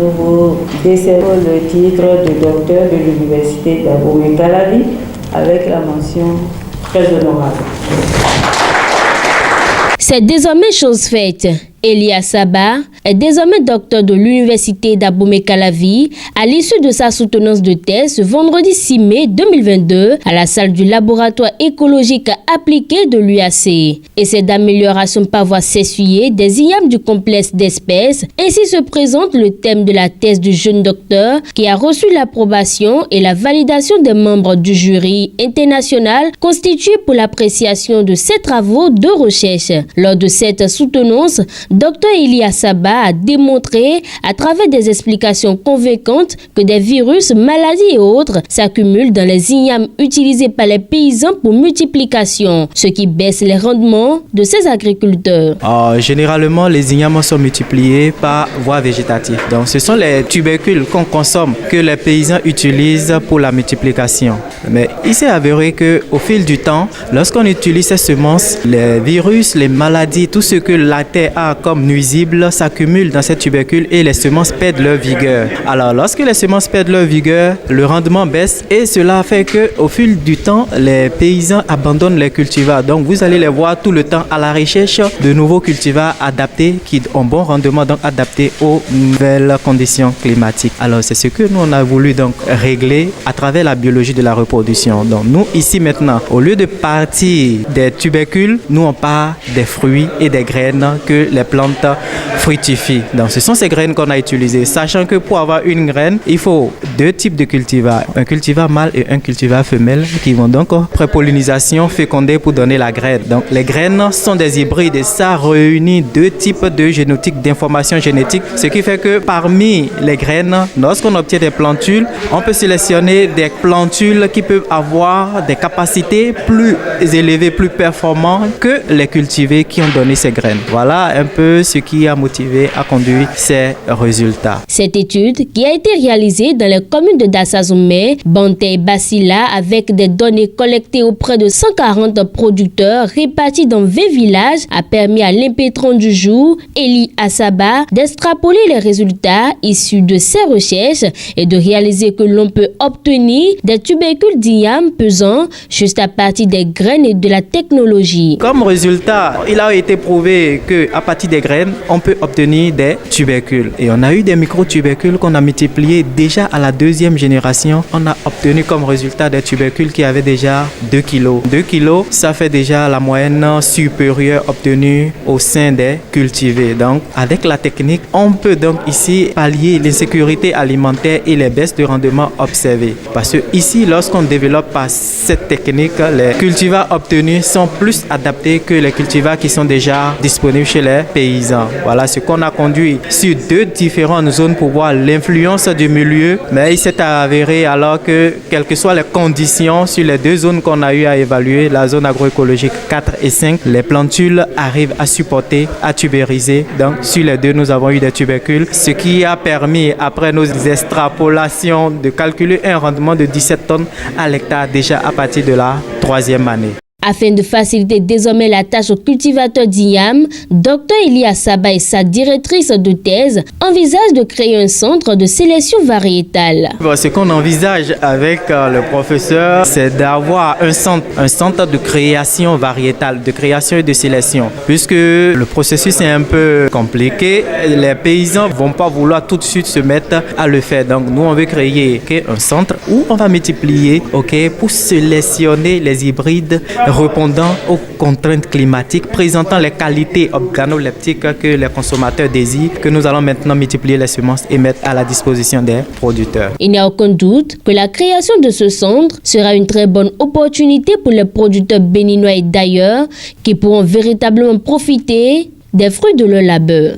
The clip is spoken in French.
nous vous décernons le titre de docteur de l'Université d'Abomey-Calavi avec la mention très honorable. C'est désormais chose faite. Elia Saba est désormais docteur de l'Université d'Abomey-Calavi à l'issue de sa soutenance de thèse ce vendredi 6 mai 2022 à la salle du laboratoire écologique appliqué de l'UAC. Essai d'amélioration par voie s'essuyer des IAM du complexe d'espèces. Ainsi se présente le thème de la thèse du jeune docteur qui a reçu l'approbation et la validation des membres du jury international constitué pour l'appréciation de ses travaux de recherche. Lors de cette soutenance, Dr Elia Saba a démontré à travers des explications convaincantes que des virus, maladies et autres s'accumulent dans les ignames utilisés par les paysans pour multiplication, ce qui baisse les rendements de ces agriculteurs. Généralement, les ignames sont multipliés par voie végétative. Donc, ce sont les tubercules qu'on consomme que les paysans utilisent pour la multiplication. Mais il s'est avéré qu'au fil du temps, lorsqu'on utilise ces semences, les virus, les maladies, tout ce que la terre a comme nuisible s'accumule dans ces tubercules et les semences perdent leur vigueur. Alors, lorsque les semences perdent leur vigueur, le rendement baisse et cela fait qu'au fil du temps, les paysans abandonnent les cultivars. Donc, vous allez les voir tout le temps à la recherche de nouveaux cultivars adaptés qui ont bon rendement, donc adaptés aux nouvelles conditions climatiques. Alors, c'est ce que nous on a voulu donc régler à travers la biologie de la reproduction. Donc, nous ici maintenant, au lieu de partir des tubercules, nous on part des fruits et des graines que les plantes fructifient. Donc, ce sont ces graines qu'on a utilisées, sachant que pour avoir une graine, il faut deux types de cultivars, un cultivar mâle et un cultivar femelle qui vont donc pré-pollinisation féconder pour donner la graine. Donc, les graines sont des hybrides et ça réunit deux types de génotypes d'informations génétiques, ce qui fait que parmi les graines, lorsqu'on obtient des plantules, on peut sélectionner des plantules qui peuvent avoir des capacités plus élevées, plus performantes que les cultivés qui ont donné ces graines. Voilà un peu ce qui a motivé, a conduit ces résultats. Cette étude, qui a été réalisée dans les communes de Dassazoume, Bante et Basila avec des données collectées auprès de 140 producteurs répartis dans 20 villages, a permis à l'impétrant du jour, Eli Asaba, d'extrapoler les résultats issus de ses recherches et de réaliser que l'on peut obtenir des tubercules d'IAM pesants juste à partir des graines et de la technologie. Comme résultat, il a été prouvé qu'à partir des graines, on peut obtenir des tubercules. Et on a eu des micro-tubercules qu'on a multipliés déjà à la deuxième génération. On a obtenu comme résultat des tubercules qui avaient déjà 2 kilos. 2 kilos, ça fait déjà la moyenne supérieure obtenue au sein des cultivés. Donc, avec la technique, on peut donc ici pallier l'insécurité alimentaire et les baisses de rendement observées. Parce que ici, lorsqu'on développe par cette technique, les cultivars obtenus sont plus adaptés que les cultivars qui sont déjà disponibles chez les paysans. Voilà ce qu'on a conduit sur 2 différentes zones pour voir l'influence du milieu. Mais il s'est avéré alors que, quelles que soient les conditions sur les 2 zones qu'on a eu à évaluer, la zone agroécologique 4 et 5, les plantules arrivent à supporter, à tubériser. Donc sur les 2, nous avons eu des tubercules, ce qui a permis, après nos extrapolations, de calculer un rendement de 17 tonnes à l'hectare déjà à partir de la 3e année. Afin de faciliter désormais la tâche aux cultivateurs d'IAM, Dr Elia Saba et sa directrice de thèse envisagent de créer un centre de sélection variétale. Ce qu'on envisage avec le professeur, c'est d'avoir un centre de création variétale, de création et de sélection. Puisque le processus est un peu compliqué, les paysans ne vont pas vouloir tout de suite se mettre à le faire. Donc nous, on veut créer un centre où on va multiplier pour sélectionner les hybrides répondant aux contraintes climatiques, présentant les qualités organoleptiques que les consommateurs désirent, que nous allons maintenant multiplier les semences et mettre à la disposition des producteurs. Il n'y a aucun doute que la création de ce centre sera une très bonne opportunité pour les producteurs béninois et d'ailleurs qui pourront véritablement profiter des fruits de leur labeur.